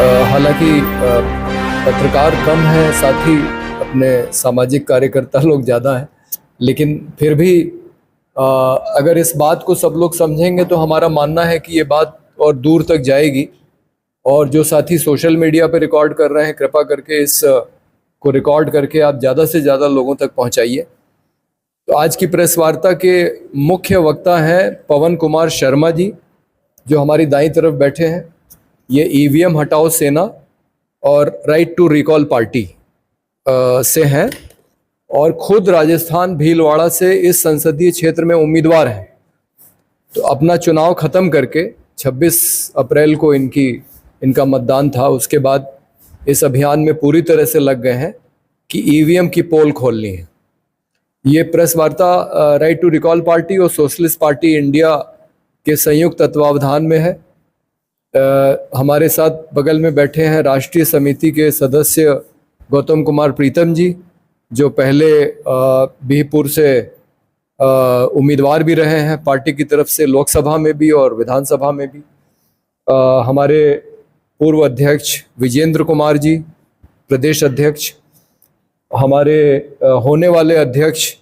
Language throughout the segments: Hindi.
हालांकि पत्रकार कम हैं, साथ ही अपने सामाजिक कार्यकर्ता लोग ज़्यादा हैं, लेकिन फिर भी अगर इस बात को सब लोग समझेंगे तो हमारा मानना है कि ये बात और दूर तक जाएगी। और जो साथी सोशल मीडिया पर रिकॉर्ड कर रहे हैं, कृपा करके इस को रिकॉर्ड करके आप ज़्यादा से ज़्यादा लोगों तक पहुंचाइए। तो आज की प्रेस वार्ता के मुख्य वक्ता हैं पवन कुमार शर्मा जी, जो हमारी दाईं तरफ बैठे हैं। ये ईवीएम हटाओ सेना और राइट टू रिकॉल पार्टी से हैं और खुद राजस्थान भीलवाड़ा से इस संसदीय क्षेत्र में उम्मीदवार हैं। तो अपना चुनाव ख़त्म करके 26 अप्रैल को इनका मतदान था, उसके बाद इस अभियान में पूरी तरह से लग गए हैं कि ईवीएम की पोल खोलनी है। ये प्रेस वार्ता राइट टू रिकॉल पार्टी और सोशलिस्ट पार्टी इंडिया के संयुक्त तत्वावधान में है। हमारे साथ बगल में बैठे हैं राष्ट्रीय समिति के सदस्य गौतम कुमार प्रीतम जी, जो पहले बिहपुर से उम्मीदवार भी रहे हैं पार्टी की तरफ से, लोकसभा में भी और विधानसभा में भी। हमारे पूर्व अध्यक्ष विजेंद्र कुमार जी, प्रदेश अध्यक्ष। हमारे होने वाले अध्यक्ष,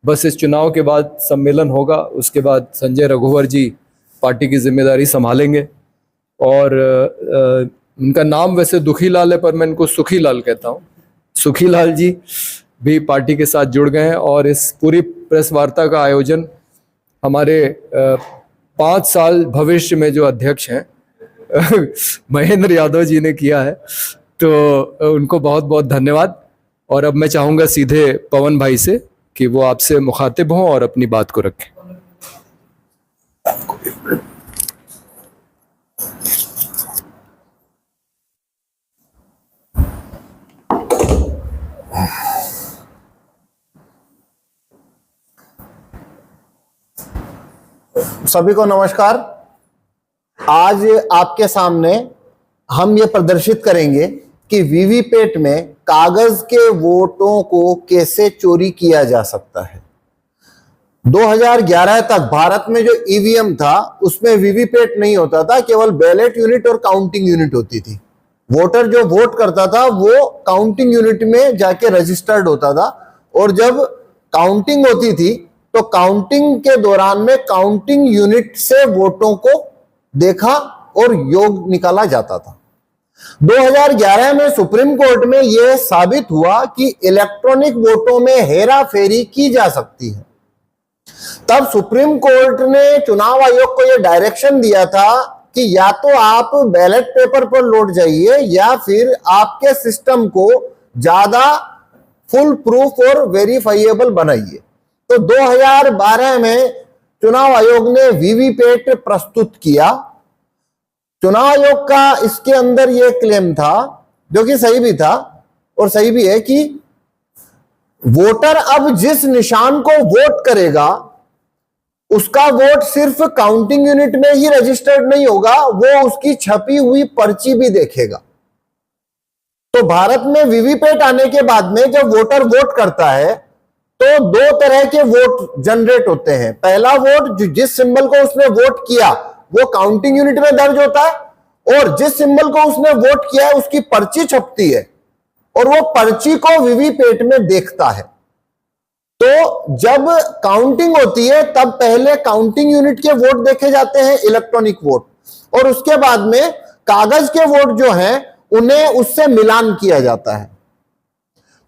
बस इस चुनाव के बाद सम्मेलन होगा, उसके बाद संजय रघुवर जी पार्टी की जिम्मेदारी संभालेंगे। और उनका नाम वैसे दुखीलाल है, पर मैं इनको सुखीलाल कहता हूँ। सुखीलाल जी भी पार्टी के साथ जुड़ गए हैं और इस पूरी प्रेस वार्ता का आयोजन हमारे 5 साल भविष्य में जो अध्यक्ष हैं महेंद्र यादव जी ने किया है। तो उनको बहुत बहुत धन्यवाद। और अब मैं चाहूँगा सीधे पवन भाई से कि वो आपसे मुखातिब हों और अपनी बात को रखें। सभी को नमस्कार। आज आपके सामने हम ये प्रदर्शित करेंगे कि वीवीपैट में कागज के वोटों को कैसे चोरी किया जा सकता है। 2011 तक भारत में जो ईवीएम था उसमें वीवीपैट नहीं होता था, केवल बैलेट यूनिट और काउंटिंग यूनिट होती थी। वोटर जो वोट करता था वो काउंटिंग यूनिट में जाके रजिस्टर्ड होता था, और जब काउंटिंग होती थी तो काउंटिंग के दौरान में काउंटिंग यूनिट से वोटों को देखा और योग निकाला जाता था। 2011 में सुप्रीम कोर्ट में यह साबित हुआ कि इलेक्ट्रॉनिक वोटों में हेरा फेरी की जा सकती है। तब सुप्रीम कोर्ट ने चुनाव आयोग को यह डायरेक्शन दिया था कि या तो आप बैलेट पेपर पर लौट जाइए या फिर आपके सिस्टम को ज्यादा फुल प्रूफ और वेरीफाइएबल बनाइए। तो 2012 में चुनाव आयोग ने वीवीपैट प्रस्तुत किया। चुनाव आयोग का इसके अंदर यह क्लेम था, जो कि सही भी था और सही भी है, कि वोटर अब जिस निशान को वोट करेगा उसका वोट सिर्फ काउंटिंग यूनिट में ही रजिस्टर्ड नहीं होगा, वो उसकी छपी हुई पर्ची भी देखेगा। तो भारत में वीवीपैट आने के बाद में जब वोटर वोट करता है तो 2 तरह के वोट जनरेट होते हैं। पहला वोट जिस सिंबल को उसने वोट किया वो काउंटिंग यूनिट में दर्ज होता है, और जिस सिंबल को उसने वोट किया है उसकी पर्ची छपती है और वो पर्ची को वीवीपैट में देखता है। तो जब काउंटिंग होती है तब पहले काउंटिंग यूनिट के वोट देखे जाते हैं, इलेक्ट्रॉनिक वोट, और उसके बाद में कागज के वोट जो हैं उन्हें उससे मिलान किया जाता है।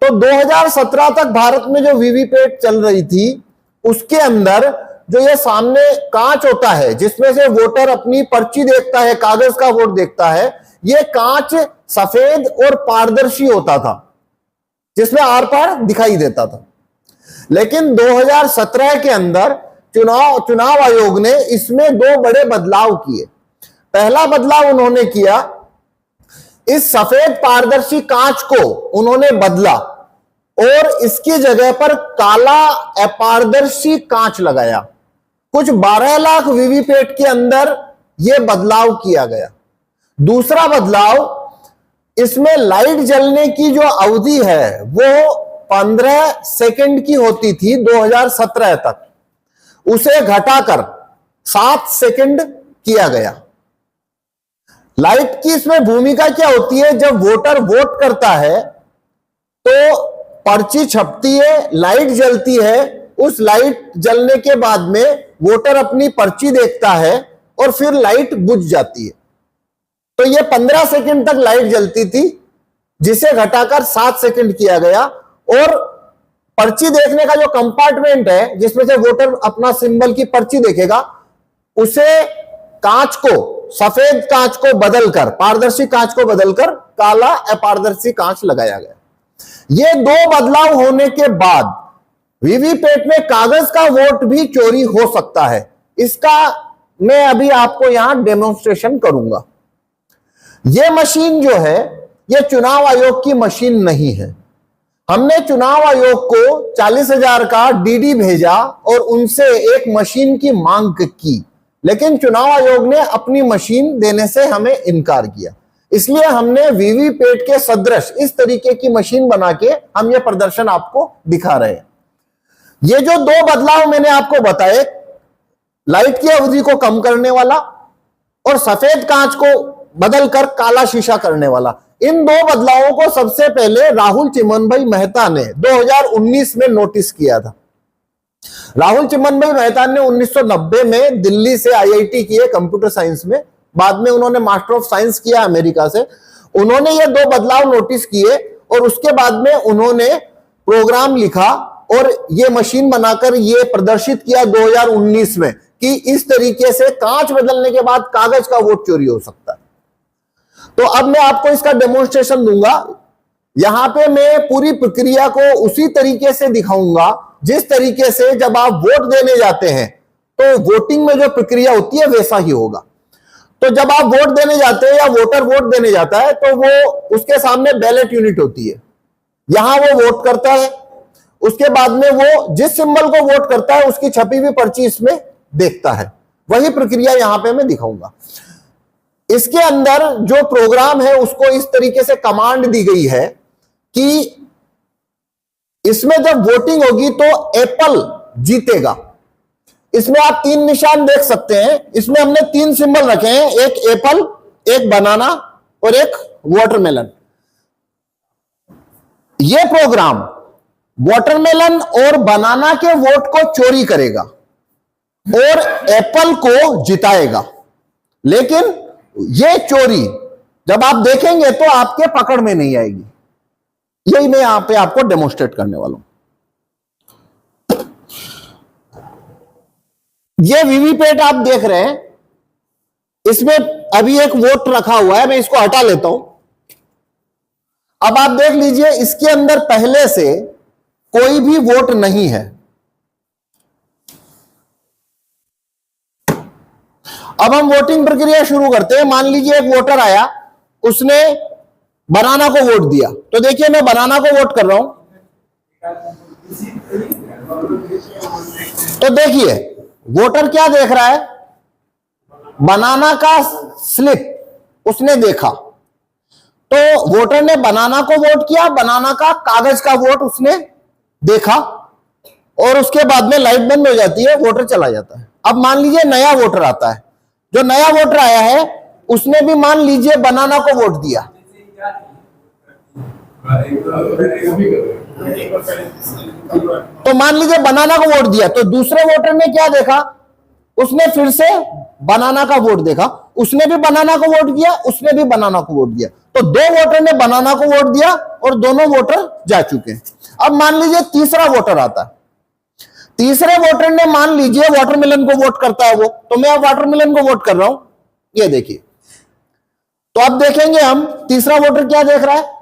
तो 2017 तक भारत में जो वीवीपैट चल रही थी उसके अंदर जो ये सामने कांच होता है जिसमें से वोटर अपनी पर्ची देखता है, कागज का वोट देखता है, ये कांच सफेद और पारदर्शी होता था जिसमें आर पार दिखाई देता था। लेकिन 2017 के अंदर चुनाव आयोग ने इसमें 2 बड़े बदलाव किए। पहला बदलाव उन्होंने किया, इस सफेद पारदर्शी कांच को उन्होंने बदला और इसकी जगह पर काला अपारदर्शी कांच लगाया। कुछ 12 लाख वीवीपैट के अंदर यह बदलाव किया गया। दूसरा बदलाव, इसमें लाइट जलने की जो अवधि है वो 15 सेकंड की होती थी 2017 तक, उसे घटाकर 7 सेकंड किया गया। लाइट की इसमें भूमिका क्या होती है? जब वोटर वोट करता है तो पर्ची छपती है, लाइट जलती है, उस लाइट जलने के बाद में वोटर अपनी पर्ची देखता है और फिर लाइट बुझ जाती है। तो ये 15 सेकंड तक लाइट जलती थी, जिसे घटाकर 7 सेकंड किया गया, और पर्ची देखने का जो कंपार्टमेंट है जिसमें से वोटर अपना सिंबल की पर्ची देखेगा, उसे कांच को, सफेद कांच को बदलकर, पारदर्शी कांच को बदलकर काला अपारदर्शी कांच लगाया गया। ये दो बदलाव होने के बाद वीवीपैट में कागज का वोट भी चोरी हो सकता है। इसका मैं अभी आपको यहां डेमोन्स्ट्रेशन करूंगा। यह मशीन जो है, यह चुनाव आयोग की मशीन नहीं है। हमने चुनाव आयोग को 40,000 का डीडी भेजा और उनसे एक मशीन की मांग की, लेकिन चुनाव आयोग ने अपनी मशीन देने से हमें इनकार किया। इसलिए हमने वीवीपैट के सदृश इस तरीके की मशीन बना के हम ये प्रदर्शन आपको दिखा रहे हैं। ये जो दो बदलाव मैंने आपको बताए, लाइट की अवधि को कम करने वाला और सफेद कांच को बदलकर काला शीशा करने वाला, इन दो बदलावों को सबसे पहले राहुल चिमनभाई मेहता ने 2019 में नोटिस किया था। राहुल चिमनभाई मेहता ने 1990 में दिल्ली से आईआईटी किए कंप्यूटर साइंस में, बाद में उन्होंने मास्टर ऑफ साइंस किया अमेरिका से। उन्होंने ये दो बदलाव नोटिस किए और उसके बाद में उन्होंने प्रोग्राम लिखा और ये मशीन बनाकर ये प्रदर्शित किया 2019 में कि इस तरीके से कांच बदलने के बाद कागज का वोट चोरी हो सकता है। तो अब मैं आपको इसका डेमोन्स्ट्रेशन दूंगा। यहां पे मैं पूरी प्रक्रिया को उसी तरीके से दिखाऊंगा जिस तरीके से जब आप वोट देने जाते हैं तो वोटिंग में जो प्रक्रिया होती है वैसा ही होगा। तो जब आप वोट देने जाते हैं या वोटर वोट देने जाता है तो वो उसके सामने बैलेट यूनिट होती है, यहां वो वोट करता है, उसके बाद में वो जिस सिंबल को वोट करता है उसकी छपी हुई पर्ची इसमें देखता है। वही प्रक्रिया यहां पे मैं दिखाऊंगा। इसके अंदर जो प्रोग्राम है उसको इस तरीके से कमांड दी गई है कि इसमें जब वोटिंग होगी तो एप्पल जीतेगा। इसमें आप 3 निशान देख सकते हैं। इसमें हमने 3 सिंबल रखे हैं, एक एप्पल, एक बनाना और एक वाटरमेलन। यह प्रोग्राम वाटरमेलन और बनाना के वोट को चोरी करेगा और एप्पल को जिताएगा। लेकिन यह चोरी जब आप देखेंगे तो आपके पकड़ में नहीं आएगी। यही मैं यहां पे आपको डेमोन्स्ट्रेट करने वाला हूं। ये वीवीपैट आप देख रहे हैं, इसमें अभी एक वोट रखा हुआ है, मैं इसको हटा लेता हूं। अब आप देख लीजिए, इसके अंदर पहले से कोई भी वोट नहीं है। अब हम वोटिंग प्रक्रिया शुरू करते हैं। मान लीजिए एक वोटर आया, उसने बनाना को वोट दिया, तो देखिए मैं बनाना को वोट कर रहा हूं। तो देखिए वोटर क्या देख रहा है, बनाना का स्लिप उसने देखा, तो वोटर ने बनाना को वोट किया, बनाना का कागज का वोट उसने देखा और उसके बाद में लाइट बंद हो जाती है, वोटर चला जाता है। अब मान लीजिए नया वोटर आता है, जो नया वोटर आया है उसने भी मान लीजिए बनाना को वोट दिया। तो मान लीजिए बनाना को वोट दिया, तो दूसरे वोटर ने क्या देखा, उसने फिर से बनाना का वोट देखा, उसने भी बनाना को वोट दिया, उसने भी बनाना को वोट दिया। तो 2 वोटर ने बनाना को वोट दिया और दोनों वोटर जा चुके हैं। अब मान लीजिए तीसरा वोटर आता है, तीसरे वोटर ने मान लीजिए वाटरमेलन को वोट करता है वो, तो मैं अब वाटरमेलन को वोट कर रहा हूं। ये देखिए, तो अब देखेंगे हम तीसरा वोटर क्या देख रहा है,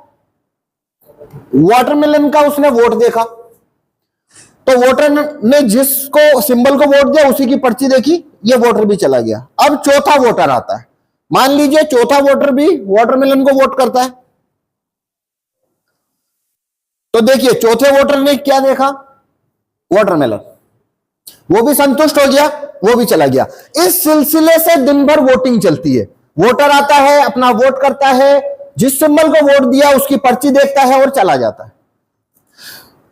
वाटरमेलन का उसने वोट देखा, तो वोटर ने जिसको सिंबल को वोट दिया उसी की पर्ची देखी, ये वोटर भी चला गया। अब चौथा वोटर आता है, मान लीजिए चौथा वोटर भी वाटरमेलन को वोट करता है, तो देखिए चौथे वोटर ने क्या देखा, वाटरमेलन, वो भी संतुष्ट हो गया, वो भी चला गया। इस सिलसिले से दिन भर वोटिंग चलती है। वोटर आता है, अपना वोट करता है, जिस सिंबल को वोट दिया उसकी पर्ची देखता है और चला जाता है।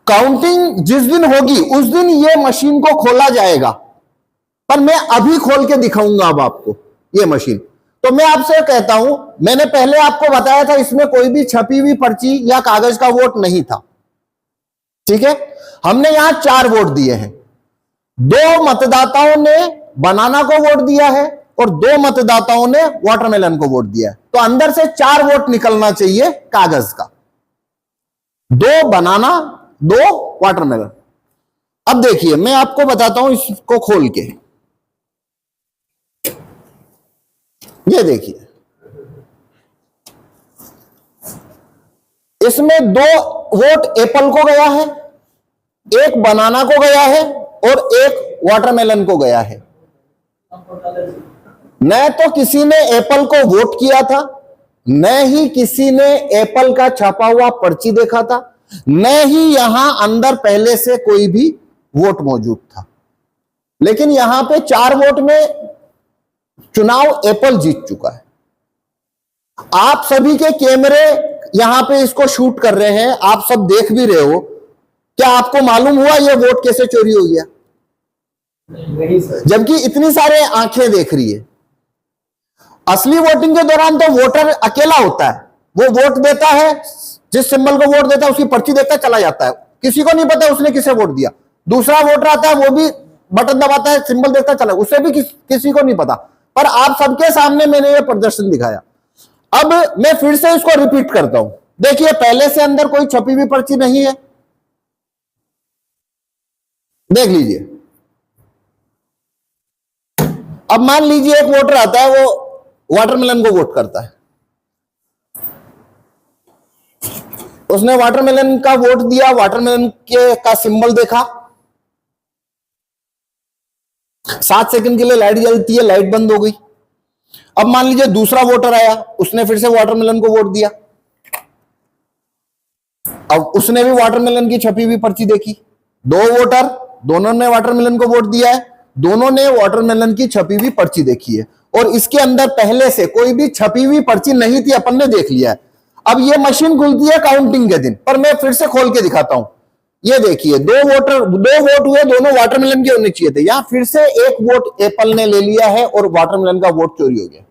काउंटिंग जिस दिन होगी उस दिन ये मशीन को खोला जाएगा, पर मैं अभी खोल के दिखाऊंगा अब आपको ये मशीन। तो मैं आपसे कहता हूं, मैंने पहले आपको बताया था इसमें कोई भी छपी हुई पर्ची या कागज का वोट नहीं था, ठीक है। हमने यहां 4 वोट दिए हैं। 2 मतदाताओं ने बनाना को वोट दिया है और 2 मतदाताओं ने वाटरमेलन को वोट दिया है। तो अंदर से 4 वोट निकलना चाहिए कागज का, 2 बनाना, 2 वाटरमेलन। अब देखिए मैं आपको बताता हूं इसको खोल के, ये देखिए इसमें 2 वोट एप्पल को गया है, 1 बनाना को गया है और 1 वाटरमेलन को गया है। न तो किसी ने एप्पल को वोट किया था, न ही किसी ने एप्पल का छपा हुआ पर्ची देखा था, न ही यहां अंदर पहले से कोई भी वोट मौजूद था। लेकिन यहां पे 4 वोट में चुनाव एप्पल जीत चुका है। आप सभी के कैमरे यहां पे इसको शूट कर रहे हैं, आप सब देख भी रहे हो। क्या आपको मालूम हुआ ये वोट कैसे चोरी हो गया? नहीं सर। जबकि इतनी सारे आंखें देख रही है। असली वोटिंग के दौरान तो वोटर अकेला होता है, वो वोट देता है, जिस सिंबल को वोट देता है उसकी पर्ची देता है, चला जाता है, किसी को नहीं पता उसने किसे वोट दिया। दूसरा वोटर आता है, वो भी बटन दबाता है, सिंबल देखता है, चला, उसे भी किसी को नहीं पता। पर आप सबके सामने मैंने ये प्रदर्शन दिखाया। अब मैं फिर से इसको रिपीट करता हूं। देखिए पहले से अंदर कोई छपी हुई पर्ची नहीं है, देख लीजिए। अब मान लीजिए एक वोटर आता है, वो वाटरमेलन को वोट करता है, उसने वाटरमेलन का वोट दिया, वाटरमेलन के का सिंबल देखा, 7 सेकंड के लिए लाइट जलती है, लाइट बंद हो गई। अब मान लीजिए दूसरा वोटर आया, उसने फिर से वाटरमेलन को वोट दिया, अब उसने भी वाटरमेलन की छपी हुई पर्ची देखी। 2 वोटर, दोनों ने वाटरमेलन को वोट दिया है, दोनों ने वाटरमेलन की छपी हुई पर्ची देखी है और इसके अंदर पहले से कोई भी छपी हुई पर्ची नहीं थी, अपन ने देख लिया है। अब ये मशीन खुलती है काउंटिंग के दिन, पर मैं फिर से खोल के दिखाता हूं। ये देखिए 2 वोट हुए, दोनों वाटरमेलन के होने चाहिए थे। यहां फिर से 1 वोट एप्पल ने ले लिया है और वाटरमेलन का वोट चोरी हो गया।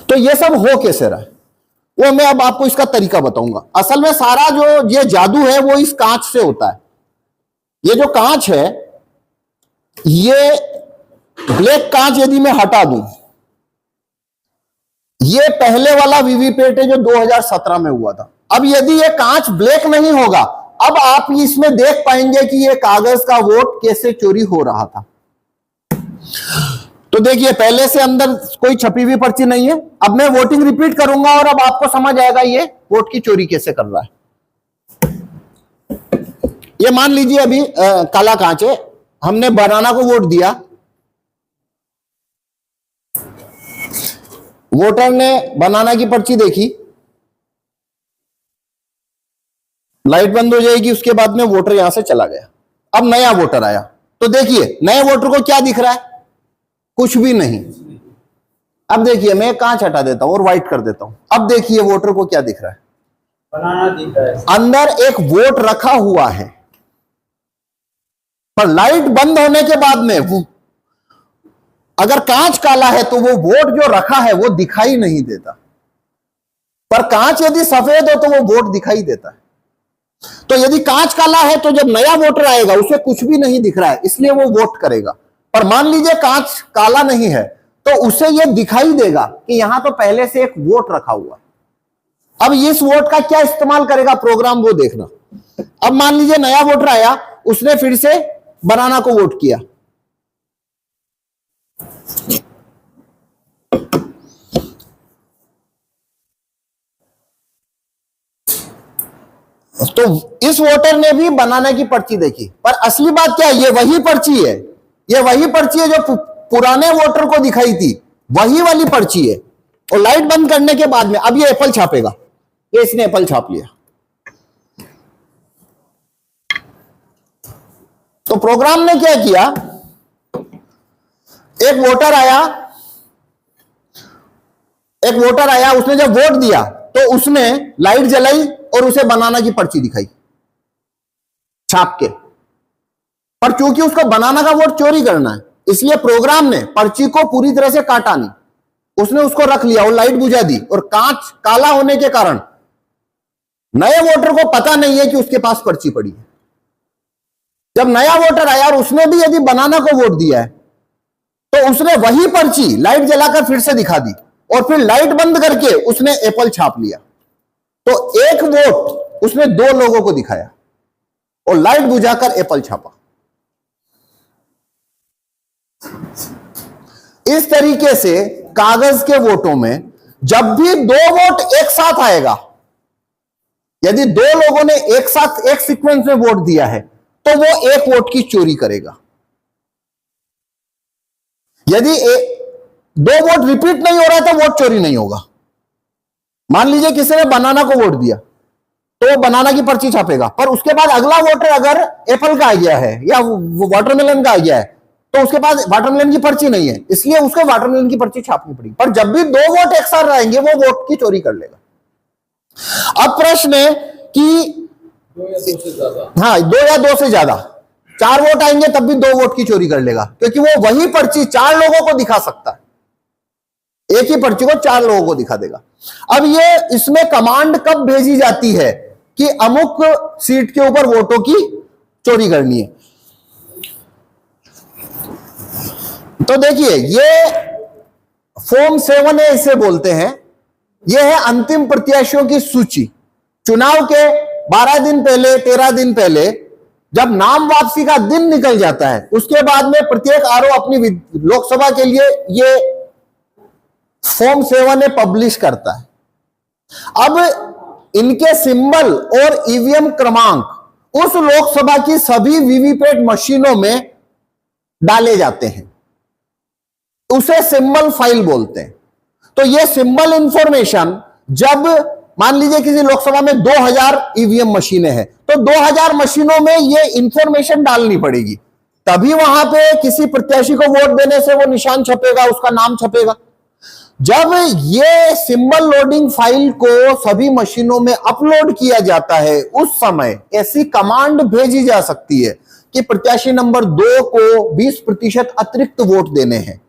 तो ये सब हो कैसे रहा है, वो मैं अब आपको इसका तरीका बताऊंगा। असल में सारा जो ये जादू है वो इस कांच से होता है। ये जो कांच है, ये ब्लैक कांच यदि मैं हटा दूं, ये पहले वाला वीवीपैट है जो 2017 में हुआ था। अब यदि ये कांच ब्लैक नहीं होगा, अब आप इसमें देख पाएंगे कि ये कागज का वोट कैसे चोरी हो रहा था। तो देखिए पहले से अंदर कोई छपी हुई पर्ची नहीं है। अब मैं वोटिंग रिपीट करूंगा और अब आपको समझ आएगा ये वोट की चोरी कैसे कर रहा है। ये मान लीजिए अभी काला कांच है, हमने बनाना को वोट दिया, वोटर ने बनाना की पर्ची देखी, लाइट बंद हो जाएगी, उसके बाद में वोटर यहां से चला गया। अब नया वोटर आया, तो देखिए नए वोटर को क्या दिख रहा है? कुछ भी नहीं। अब देखिए मैं कांच हटा देता हूं और व्हाइट कर देता हूं। अब देखिए वोटर को क्या दिख रहा है? बनाना दिख रहा है। अंदर एक वोट रखा हुआ है, पर लाइट बंद होने के बाद में वो, अगर कांच काला है तो वो वोट जो रखा है वो दिखाई नहीं देता, पर कांच यदि सफेद हो तो वो वोट दिखाई देता है। तो यदि कांच काला है तो जब नया वोटर आएगा उसे कुछ भी नहीं दिख रहा है, इसलिए वो वोट करेगा। पर मान लीजिए कांच काला नहीं है तो उसे ये दिखाई देगा कि यहां तो पहले से एक वोट रखा हुआ है। अब इस वोट का क्या इस्तेमाल करेगा प्रोग्राम, वो देखना। अब मान लीजिए नया वोटर आया, उसने फिर से बनाना को वोट किया, तो इस वोटर ने भी बनाना की पर्ची देखी। पर असली बात क्या है, ये वही पर्ची है, ये वही पर्ची है जो पुराने वोटर को दिखाई थी, वही वाली पर्ची है। और लाइट बंद करने के बाद में अब ये एप्पल छापेगा, ये इसने एप्पल छाप लिया। तो प्रोग्राम ने क्या किया, एक वोटर आया, उसने जब वोट दिया तो उसने लाइट जलाई और उसे बनाना की पर्ची दिखाई छाप के। पर चूंकि उसको बनाना का वोट चोरी करना है, इसलिए प्रोग्राम ने पर्ची को पूरी तरह से काटा नहीं, उसने उसको रख लिया, वो लाइट बुझा दी, और कांच काला होने के कारण नए वोटर को पता नहीं है कि उसके पास पर्ची पड़ी है। जब नया वोटर आया और उसने भी यदि बनाना को वोट दिया है तो उसने वही पर्ची लाइट जलाकर फिर से दिखा दी और फिर लाइट बंद करके उसने एप्पल छाप लिया। तो एक वोट उसने दो लोगों को दिखाया और लाइट बुझाकर एप्पल छापा। इस तरीके से कागज के वोटों में जब भी दो वोट एक साथ आएगा, यदि दो लोगों ने एक साथ एक सीक्वेंस में वोट दिया है तो वो एक वोट की चोरी करेगा। यदि दो वोट रिपीट नहीं हो रहा है तो वोट चोरी नहीं होगा। मान लीजिए किसी ने बनाना को वोट दिया तो वो बनाना की पर्ची छापेगा, पर उसके बाद अगला वोटर अगर एप्पल का आ गया है या वाटरमेलन का आ गया है तो उसके पास वाटरमेलन की पर्ची नहीं है, इसलिए उसको वाटरमेलन की पर्ची छापनी पड़ेगी। पर जब भी दो वोट एक साथ रहेंगे वो वोट की चोरी कर लेगा। अब प्रश्न है कि 2 या 2 से ज्यादा, हाँ, 2 या 2 से ज्यादा, 4 वोट आएंगे तब भी 2 वोट की चोरी कर लेगा, क्योंकि वो वही पर्ची 4 लोगों को दिखा सकता है, एक ही पर्ची को 4 लोगों को दिखा देगा। अब ये इसमें कमांड कब भेजी जाती है कि अमुक सीट के ऊपर वोटों की चोरी करनी है। तो देखिए, ये फॉर्म 7A इसे बोलते हैं। यह है अंतिम प्रत्याशियों की सूची। चुनाव के 12 दिन पहले, 13 दिन पहले जब नाम वापसी का दिन निकल जाता है, उसके बाद में प्रत्येक आरओ अपनी लोकसभा के लिए ये फॉर्म 7A पब्लिश करता है। अब इनके सिंबल और ईवीएम क्रमांक उस लोकसभा की सभी वीवीपैट मशीनों में डाले जाते हैं, उसे सिंबल फाइल बोलते हैं। तो ये सिंबल इंफॉर्मेशन, जब मान लीजिए किसी लोकसभा में 2000 ईवीएम मशीनें हैं तो 2000 मशीनों में ये इंफॉर्मेशन डालनी पड़ेगी, तभी वहां पे किसी प्रत्याशी को वोट देने से वो निशान छपेगा, उसका नाम छपेगा। जब ये सिंबल लोडिंग फाइल को सभी मशीनों में अपलोड किया जाता है, उस समय ऐसी कमांड भेजी जा सकती है कि प्रत्याशी नंबर 2 को 20% अतिरिक्त वोट देने हैं।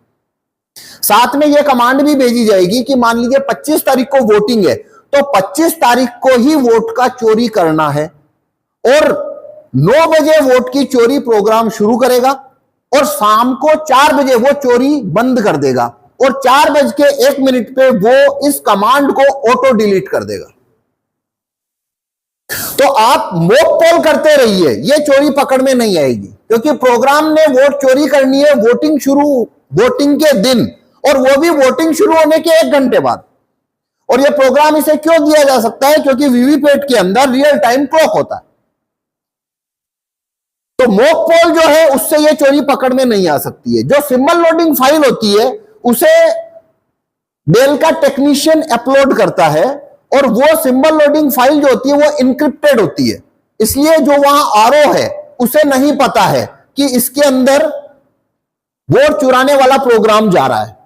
साथ में यह कमांड भी भेजी जाएगी कि मान लीजिए 25 तारीख को वोटिंग है तो 25 तारीख को ही वोट का चोरी करना है, और 9 बजे वोट की चोरी प्रोग्राम शुरू करेगा और शाम को 4 बजे वो चोरी बंद कर देगा और 4:01 पे वो इस कमांड को ऑटो डिलीट कर देगा। तो आप मॉक पोल करते रहिए, ये चोरी पकड़ में नहीं आएगी, क्योंकि प्रोग्राम ने वोट चोरी करनी है वोटिंग के दिन, और वो भी वोटिंग शुरू होने के 1 घंटे बाद। और ये प्रोग्राम इसे क्यों दिया जा सकता है? क्योंकि वीवीपैट के अंदर रियल टाइम क्लॉक होता है। तो मॉक पोल जो है उससे ये चोरी पकड़ में नहीं आ सकती है। जो सिंबल लोडिंग फाइल होती है उसे डेल का टेक्नीशियन अपलोड करता है, और वो सिंबल लोडिंग फाइल जो होती है वो इनक्रिप्टेड होती है, इसलिए जो वहां आरओ है उसे नहीं पता है कि इसके अंदर वोट चुराने वाला प्रोग्राम जा रहा है।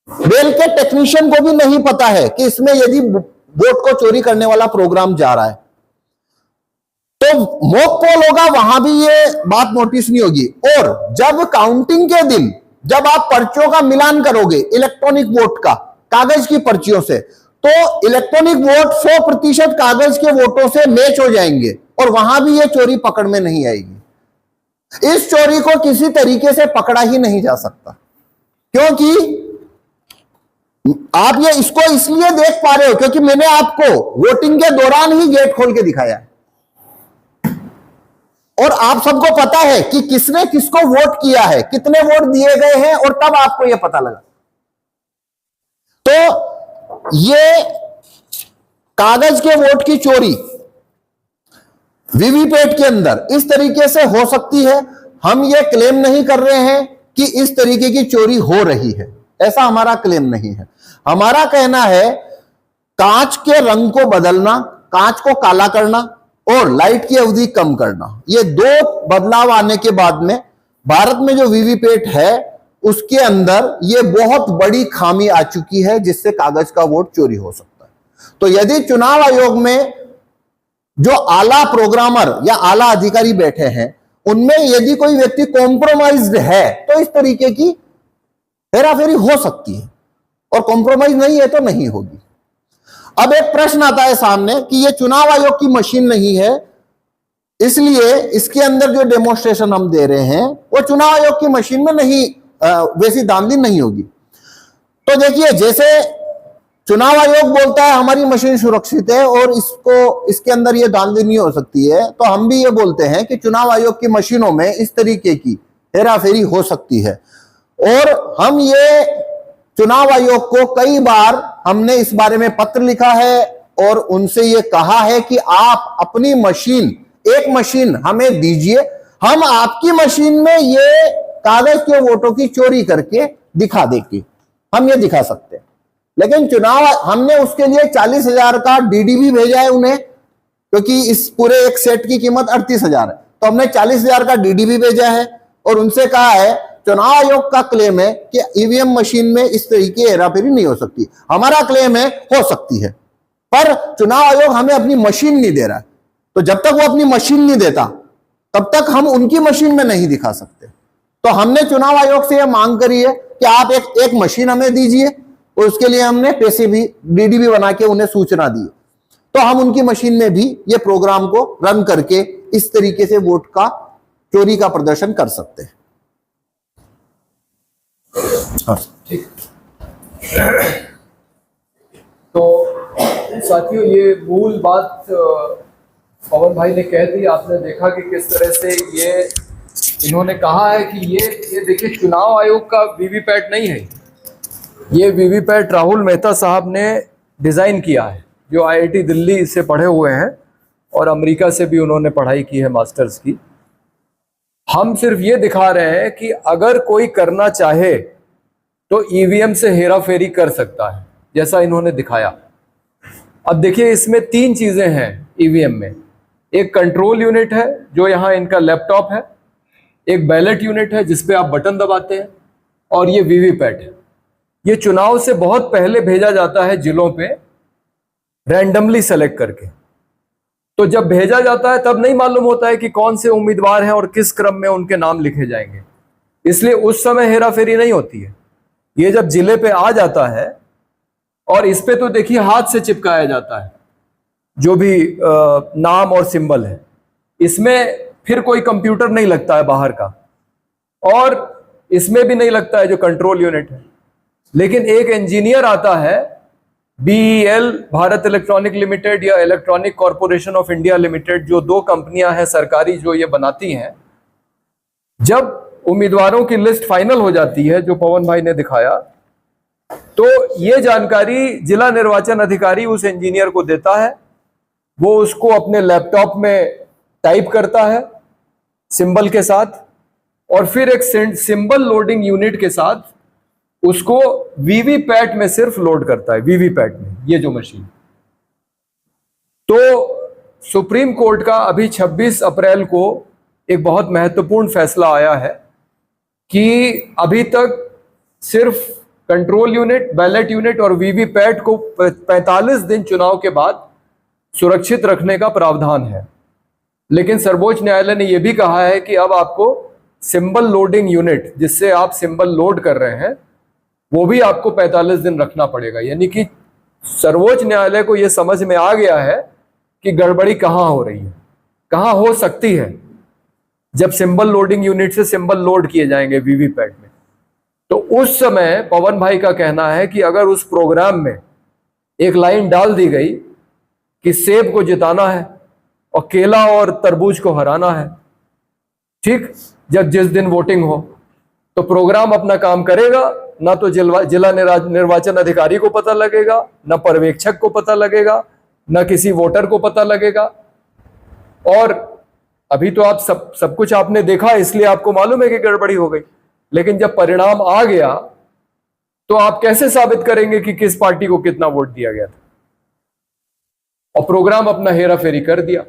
डेल के टेक्नीशियन को भी नहीं पता है कि इसमें यदि वोट को चोरी करने वाला प्रोग्राम जा रहा है। तो मॉक पोल होगा, वहां भी ये बात नोटिस नहीं होगी। और जब काउंटिंग के दिन, जब आप पर्चियों का मिलान करोगे इलेक्ट्रॉनिक वोट का कागज की पर्चियों से, तो इलेक्ट्रॉनिक वोट 100% कागज के वोटों से मैच हो जाएंगे और वहां भी ये चोरी पकड़ में नहीं आएगी। इस चोरी को किसी तरीके से पकड़ा ही नहीं जा सकता, क्योंकि आप ये इसको इसलिए देख पा रहे हो क्योंकि मैंने आपको वोटिंग के दौरान ही गेट खोल के दिखाया है, और आप सबको पता है कि किसने किसको वोट किया है, कितने वोट दिए गए हैं, और तब आपको यह पता लगा। तो ये कागज के वोट की चोरी वीवीपैट के अंदर इस तरीके से हो सकती है। हम ये क्लेम नहीं कर रहे हैं कि इस तरीके की चोरी हो रही है, ऐसा हमारा क्लेम नहीं है। हमारा कहना है कांच के रंग को बदलना, कांच को काला करना और लाइट की अवधि कम करना, ये 2 बदलाव आने के बाद में भारत में जो वीवीपैट है उसके अंदर ये बहुत बड़ी खामी आ चुकी है, जिससे कागज का वोट चोरी हो सकता है। तो यदि चुनाव आयोग में जो आला प्रोग्रामर या आला अधिकारी बैठे हैं उनमें यदि कोई व्यक्ति कॉम्प्रोमाइज्ड है तो इस तरीके की हेराफेरी हो सकती है, और कॉम्प्रोमाइज नहीं है तो नहीं होगी। अब एक प्रश्न आता है सामने कि यह चुनाव आयोग की मशीन नहीं है, इसलिए इसके अंदर जो डेमोन्स्ट्रेशन हम दे रहे हैं वो चुनाव आयोग की मशीन में नहीं, वैसी धांधली नहीं होगी। तो देखिए, जैसे चुनाव आयोग बोलता है हमारी मशीन सुरक्षित है और इसके अंदर ये धांधली नहीं हो सकती है, तो हम भी ये बोलते हैं कि चुनाव आयोग की मशीनों में इस तरीके की हेराफेरी हो सकती है। और हम ये चुनाव आयोग को कई बार हमने इस बारे में पत्र लिखा है और उनसे ये कहा है कि आप अपनी मशीन, एक मशीन हमें दीजिए, हम आपकी मशीन में ये कागज के वोटों की चोरी करके दिखा देंगे, हम ये दिखा सकते हैं। लेकिन चुनाव, हमने उसके लिए 40,000 का डीडी भी भेजा है उन्हें, क्योंकि इस पूरे एक सेट की कीमत 38,000 है, तो हमने 40,000 का डीडी भी भेजा है और उनसे कहा है चुनाव आयोग का क्लेम है कि ईवीएम मशीन में इस तरीके हेराफेरी नहीं हो सकती, हमारा क्लेम है हो सकती है, पर चुनाव आयोग हमें अपनी मशीन नहीं दे रहा है। तो जब तक वो अपनी मशीन नहीं देता तब तक हम उनकी मशीन में नहीं दिखा सकते। तो हमने चुनाव आयोग से यह मांग करी है कि आप एक मशीन हमें दीजिए, और उसके लिए हमने पैसे भी, डीडी भी बना के उन्हें सूचना दी, तो हम उनकी मशीन में भी ये प्रोग्राम को रन करके इस तरीके से वोट का चोरी का प्रदर्शन कर सकते हैं। ठीक। तो साथियों, ये मूल बात पवन भाई ने कह दी। आपने देखा कि किस तरह से ये इन्होंने कहा है कि ये देखिए, चुनाव आयोग का वीवीपैट नहीं है, ये वीवीपैट राहुल मेहता साहब ने डिज़ाइन किया है, जो आईआईटी दिल्ली से पढ़े हुए हैं और अमेरिका से भी उन्होंने पढ़ाई की है, मास्टर्स की। हम सिर्फ ये दिखा रहे हैं कि अगर कोई करना चाहे तो ईवीएम से हेराफेरी कर सकता है, जैसा इन्होंने दिखाया। अब देखिए, इसमें 3 चीज़ें हैं ईवीएम में। एक कंट्रोल यूनिट है जो यहाँ इनका लैपटॉप है, एक बैलेट यूनिट है जिसपे आप बटन दबाते हैं, और ये वीवीपैट है। ये चुनाव से बहुत पहले भेजा जाता है जिलों पे, रैंडमली सेलेक्ट करके। तो जब भेजा जाता है तब नहीं मालूम होता है कि कौन से उम्मीदवार हैं और किस क्रम में उनके नाम लिखे जाएंगे, इसलिए उस समय हेराफेरी नहीं होती है। ये जब जिले पे आ जाता है, और इस पे तो देखिए हाथ से चिपकाया जाता है जो भी नाम और सिंबल है, इसमें फिर कोई कंप्यूटर नहीं लगता है बाहर का, और इसमें भी नहीं लगता है जो कंट्रोल यूनिट है। लेकिन एक इंजीनियर आता है, BEL भारत इलेक्ट्रॉनिक लिमिटेड या electronic corporation of India limited, जो 2 कंपनियां हैं सरकारी जो ये बनाती हैं। जब उम्मीदवारों की लिस्ट फाइनल हो जाती है, जो पवन भाई ने दिखाया, तो ये जानकारी जिला निर्वाचन अधिकारी उस इंजीनियर को देता है, वो उसको अपने लैपटॉप में टाइप करता है सिंबल के साथ, और फिर एक सिंबल लोडिंग यूनिट के साथ उसको वीवीपैट में सिर्फ लोड करता है, वीवीपैट में, ये जो मशीन। तो सुप्रीम कोर्ट का अभी 26 अप्रैल को एक बहुत महत्वपूर्ण फैसला आया है कि अभी तक सिर्फ कंट्रोल यूनिट, बैलेट यूनिट और वीवीपैट को 45 दिन चुनाव के बाद सुरक्षित रखने का प्रावधान है। लेकिन सर्वोच्च न्यायालय ने यह भी कहा है कि अब आपको सिंबल लोडिंग यूनिट, जिससे आप सिंबल लोड कर रहे हैं, वो भी आपको 45 दिन रखना पड़ेगा। यानी कि सर्वोच्च न्यायालय को यह समझ में आ गया है कि गड़बड़ी कहां हो रही है, कहां हो सकती है, जब सिंबल लोडिंग यूनिट से सिंबल लोड किए जाएंगे वीवीपैट में। तो उस समय पवन भाई का कहना है कि अगर उस प्रोग्राम में एक लाइन डाल दी गई कि सेब को जिताना है और केला और तरबूज को हराना है, ठीक, जब जिस दिन वोटिंग हो, तो प्रोग्राम अपना काम करेगा, ना तो जिला निर्वाचन अधिकारी को पता लगेगा, ना पर्यवेक्षक को पता लगेगा, ना किसी वोटर को पता लगेगा। और अभी तो आप सब कुछ आपने देखा, इसलिए आपको मालूम है कि गड़बड़ी हो गई। लेकिन जब परिणाम आ गया तो आप कैसे साबित करेंगे कि किस पार्टी को कितना वोट दिया गया था? और प्रोग्राम अपना हेरा फेरी कर दिया।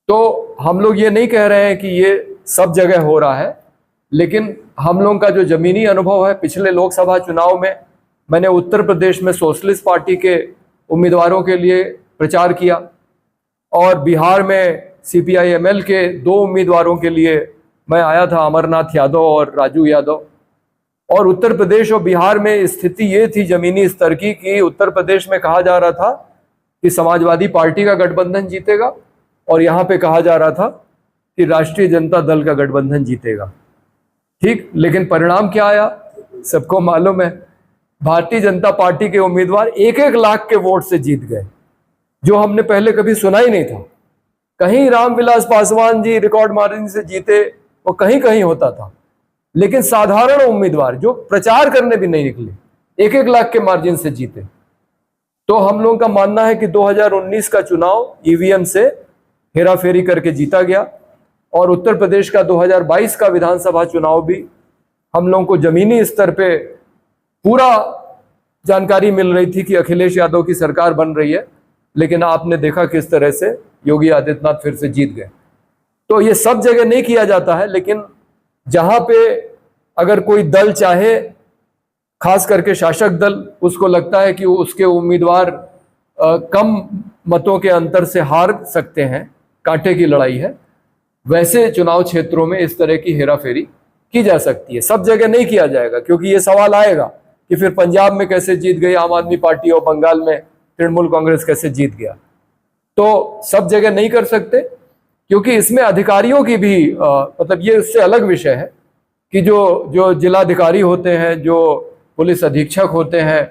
तो हम लोग ये नहीं कह रहे हैं कि ये सब जगह हो रहा है, लेकिन हम लोगों का जो जमीनी अनुभव है, पिछले लोकसभा चुनाव में मैंने उत्तर प्रदेश में सोशलिस्ट पार्टी के उम्मीदवारों के लिए प्रचार किया और बिहार में CPI-ML के 2 उम्मीदवारों के लिए मैं आया था, अमरनाथ यादव और राजू यादव। और उत्तर प्रदेश और बिहार में स्थिति ये थी जमीनी स्तर की कि उत्तर प्रदेश में कहा जा रहा था कि समाजवादी पार्टी का गठबंधन जीतेगा और यहाँ पे कहा जा रहा था कि राष्ट्रीय जनता दल का गठबंधन जीतेगा। ठीक, लेकिन परिणाम क्या आया सबको मालूम है। भारतीय जनता पार्टी के उम्मीदवार 1-1 लाख के वोट से जीत गए, जो हमने पहले कभी सुना ही नहीं था। कहीं रामविलास पासवान जी रिकॉर्ड मार्जिन से जीते, वो कहीं कहीं होता था, लेकिन साधारण उम्मीदवार जो प्रचार करने भी नहीं निकले 1-1 लाख के मार्जिन से जीते। तो हम लोगों का मानना है कि 2019 का चुनाव ईवीएम से हेराफेरी करके जीता गया और उत्तर प्रदेश का 2022 का विधानसभा चुनाव भी हम लोगों को जमीनी स्तर पे पूरा जानकारी मिल रही थी कि अखिलेश यादव की सरकार बन रही है, लेकिन आपने देखा किस तरह से योगी आदित्यनाथ फिर से जीत गए। तो ये सब जगह नहीं किया जाता है, लेकिन जहां पे अगर कोई दल चाहे, खास करके शासक दल, उसको लगता है कि उसके उम्मीदवार कम मतों के अंतर से हार सकते हैं, कांटे की लड़ाई है, वैसे चुनाव क्षेत्रों में इस तरह की हेराफेरी की जा सकती है। सब जगह नहीं किया जाएगा, क्योंकि ये सवाल आएगा कि फिर पंजाब में कैसे जीत गई आम आदमी पार्टी और बंगाल में तृणमूल कांग्रेस कैसे जीत गया। तो सब जगह नहीं कर सकते, क्योंकि इसमें अधिकारियों की भी मतलब ये उससे अलग विषय है कि जो जिलाधिकारी होते हैं, जो पुलिस अधीक्षक होते हैं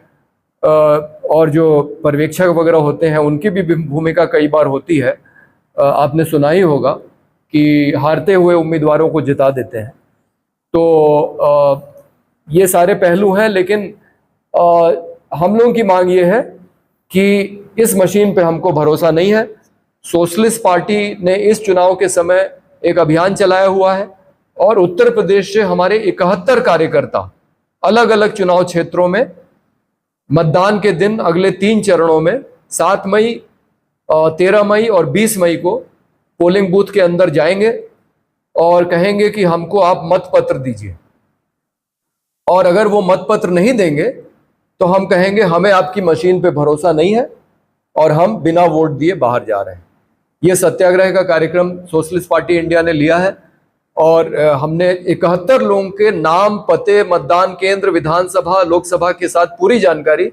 और जो पर्यवेक्षक वगैरह होते हैं, उनकी भी भूमिका कई बार होती है। आपने सुना ही होगा कि हारते हुए उम्मीदवारों को जिता देते हैं। तो ये सारे पहलू हैं, लेकिन हम लोगों की मांग ये है कि इस मशीन पे हमको भरोसा नहीं है। सोशलिस्ट पार्टी ने इस चुनाव के समय एक अभियान चलाया हुआ है और उत्तर प्रदेश से हमारे 71 कार्यकर्ता अलग अलग चुनाव क्षेत्रों में मतदान के दिन अगले 3 चरणों में 7 मई, 13 मई और 20 मई को पोलिंग बूथ के अंदर जाएंगे और कहेंगे कि हमको आप मत पत्र दीजिए। और अगर वो मत पत्र नहीं देंगे तो हम कहेंगे हमें आपकी मशीन पे भरोसा नहीं है और हम बिना वोट दिए बाहर जा रहे हैं। ये सत्याग्रह का कार्यक्रम सोशलिस्ट पार्टी इंडिया ने लिया है और हमने 71 लोगों के नाम, पते, मतदान केंद्र, विधानसभा, लोकसभा के साथ पूरी जानकारी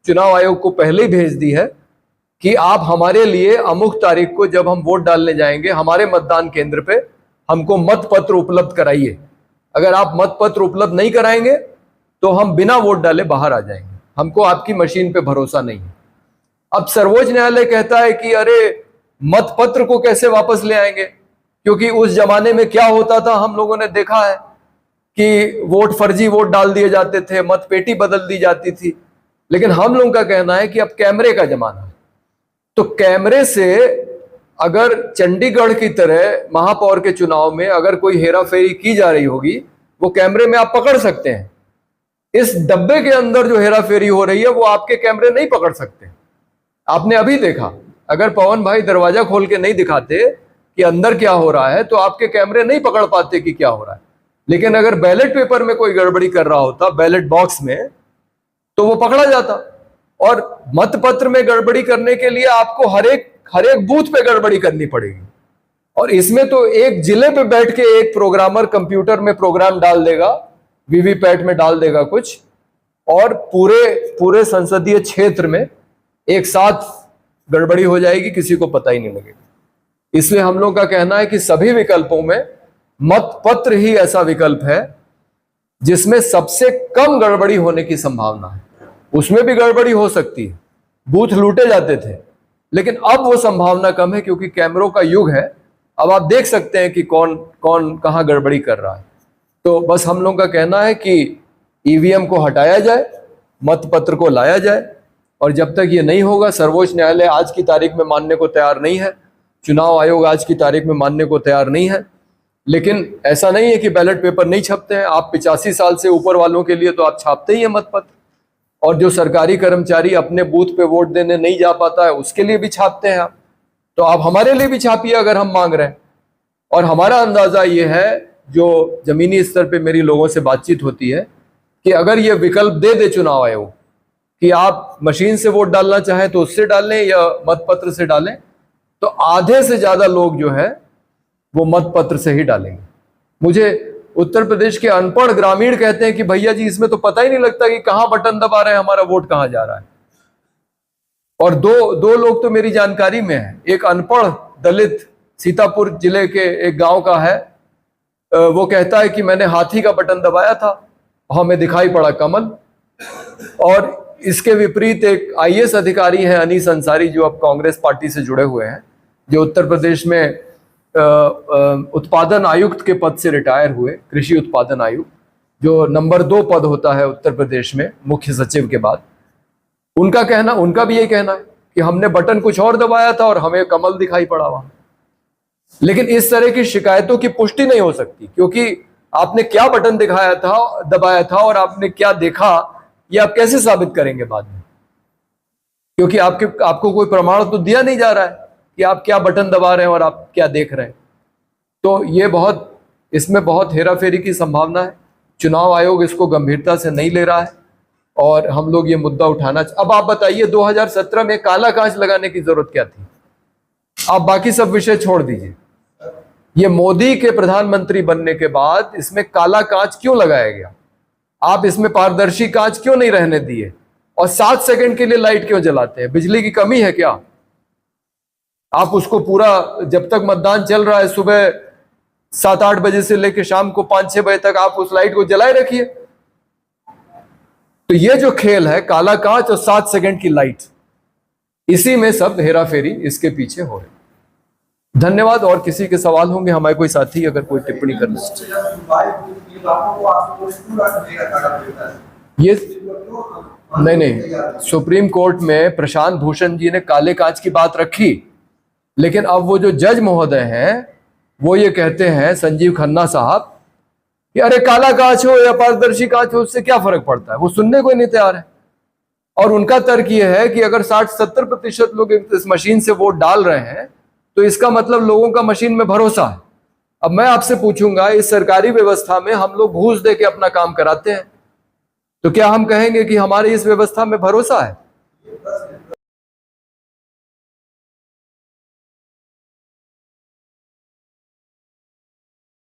चुनाव आयोग को पहले ही भेज दी है कि आप हमारे लिए अमुक तारीख को जब हम वोट डालने जाएंगे हमारे मतदान केंद्र पे हमको मत पत्र उपलब्ध कराइए। अगर आप मत पत्र उपलब्ध नहीं कराएंगे तो हम बिना वोट डाले बाहर आ जाएंगे, हमको आपकी मशीन पे भरोसा नहीं है। अब सर्वोच्च न्यायालय कहता है कि अरे मत पत्र को कैसे वापस ले आएंगे, क्योंकि उस जमाने में क्या होता था हम लोगों ने देखा है कि वोट, फर्जी वोट डाल दिए जाते थे, मत पेटी बदल दी जाती थी। लेकिन हम लोगों का कहना है कि अब कैमरे का जमाना है, तो कैमरे से अगर चंडीगढ़ की तरह महापौर के चुनाव में अगर कोई हेराफेरी की जा रही होगी, वो कैमरे में आप पकड़ सकते हैं। इस डब्बे के अंदर जो हेराफेरी हो रही है वो आपके कैमरे नहीं पकड़ सकते। आपने अभी देखा, अगर पवन भाई दरवाजा खोल के नहीं दिखाते कि अंदर क्या हो रहा है तो आपके कैमरे नहीं पकड़ पाते कि क्या हो रहा है। लेकिन अगर बैलेट पेपर में कोई गड़बड़ी कर रहा होता, बैलेट बॉक्स में, तो वो पकड़ा जाता। और मतपत्र में गड़बड़ी करने के लिए आपको हर एक बूथ पे गड़बड़ी करनी पड़ेगी। और इसमें तो एक जिले पे बैठ के एक प्रोग्रामर कंप्यूटर में प्रोग्राम डाल देगा, वीवीपैट में डाल देगा कुछ, और पूरे संसदीय क्षेत्र में एक साथ गड़बड़ी हो जाएगी, किसी को पता ही नहीं लगेगा। इसलिए हम लोग का कहना है कि सभी विकल्पों में मतपत्र ही ऐसा विकल्प है जिसमें सबसे कम गड़बड़ी होने की संभावना है। उसमें भी गड़बड़ी हो सकती है, बूथ लूटे जाते थे, लेकिन अब वो संभावना कम है क्योंकि कैमरों का युग है। अब आप देख सकते हैं कि कौन कौन कहां गड़बड़ी कर रहा है। तो बस हम लोगों का कहना है कि ईवीएम को हटाया जाए, मतपत्र को लाया जाए, और जब तक ये नहीं होगा, सर्वोच्च न्यायालय आज की तारीख में मानने को तैयार नहीं है, चुनाव आयोग आज की तारीख में मानने को तैयार नहीं है। लेकिन ऐसा नहीं है कि बैलेट पेपर नहीं छपते हैं। आप 85 साल से ऊपर वालों के लिए तो आप छापते ही हैं मतपत्र, और जो सरकारी कर्मचारी अपने बूथ पे वोट देने नहीं जा पाता है उसके लिए भी छापते हैं आप। तो आप हमारे लिए भी छापिए अगर हम मांग रहे हैं। और हमारा अंदाजा ये है, जो जमीनी स्तर पे मेरी लोगों से बातचीत होती है, कि अगर ये विकल्प दे दे चुनाव आयोग कि आप मशीन से वोट डालना चाहें तो उससे डालें या मतपत्र से डालें, तो आधे से ज्यादा लोग जो है वो मत पत्र से ही डालेंगे। मुझे उत्तर प्रदेश के अनपढ़ ग्रामीण कहते हैं कि भैया जी इसमें तो पता ही नहीं लगता कि कहां बटन दबा रहे हैं, हमारा वोट कहां जा रहा है। और दो लोग तो मेरी जानकारी में है। एक अनपढ़ दलित सीतापुर जिले के एक गांव का है, वो कहता है कि मैंने हाथी का बटन दबाया था, हमें दिखाई पड़ा कमल। और इसके विपरीत एक आईएएस अधिकारी है अनीस अंसारी, जो अब कांग्रेस पार्टी से जुड़े हुए हैं, जो उत्तर प्रदेश में उत्पादन आयुक्त के पद से रिटायर हुए, कृषि उत्पादन आयुक्त, जो नंबर 2 पद होता है उत्तर प्रदेश में मुख्य सचिव के बाद। उनका भी यही कहना है कि हमने बटन कुछ और दबाया था और हमें कमल दिखाई पड़ा वहां। लेकिन इस तरह की शिकायतों की पुष्टि नहीं हो सकती, क्योंकि आपने क्या बटन दबाया था और आपने क्या देखा, ये आप कैसे साबित करेंगे बाद में? क्योंकि आपको कोई प्रमाण तो दिया नहीं जा रहा है कि आप क्या बटन दबा रहे हैं और आप क्या देख रहे हैं। तो इसमें बहुत हेराफेरी की संभावना है। चुनाव आयोग इसको गंभीरता से नहीं ले रहा है और हम लोग ये मुद्दा उठाना। अब आप बताइए 2017 में काला कांच लगाने की जरूरत क्या थी? आप बाकी सब विषय छोड़ दीजिए, ये मोदी के प्रधानमंत्री बनने के बाद इसमें काला कांच क्यों लगाया गया? आप इसमें पारदर्शी कांच क्यों नहीं रहने दिए? और 7 सेकंड के लिए लाइट क्यों जलाते हैं? बिजली की कमी है क्या? आप उसको पूरा, जब तक मतदान चल रहा है सुबह 7-8 बजे से लेकर शाम को 5-6 बजे तक, आप उस लाइट को जलाए रखिए। तो ये जो खेल है काला कांच और 7 सेकंड की लाइट, इसी में सब हेरा फेरी इसके पीछे हो रही। धन्यवाद। और किसी के सवाल होंगे? हमारे कोई साथी अगर कोई टिप्पणी करना ये नहीं, सुप्रीम कोर्ट में प्रशांत भूषण जी ने काले कांच की बात रखी, लेकिन अब वो जो जज महोदय हैं वो ये कहते हैं, संजीव खन्ना साहब, कि अरे काला कांच हो या पारदर्शी कांच हो, उससे क्या फर्क पड़ता है? वो सुनने को नहीं तैयार है। और उनका तर्क ये है कि अगर 60-70% लोग इस मशीन से वोट डाल रहे हैं तो इसका मतलब लोगों का मशीन में भरोसा है। अब मैं आपसे पूछूंगा, इस सरकारी व्यवस्था में हम लोग घूस दे के अपना काम कराते हैं, तो क्या हम कहेंगे कि हमारी इस व्यवस्था में भरोसा है?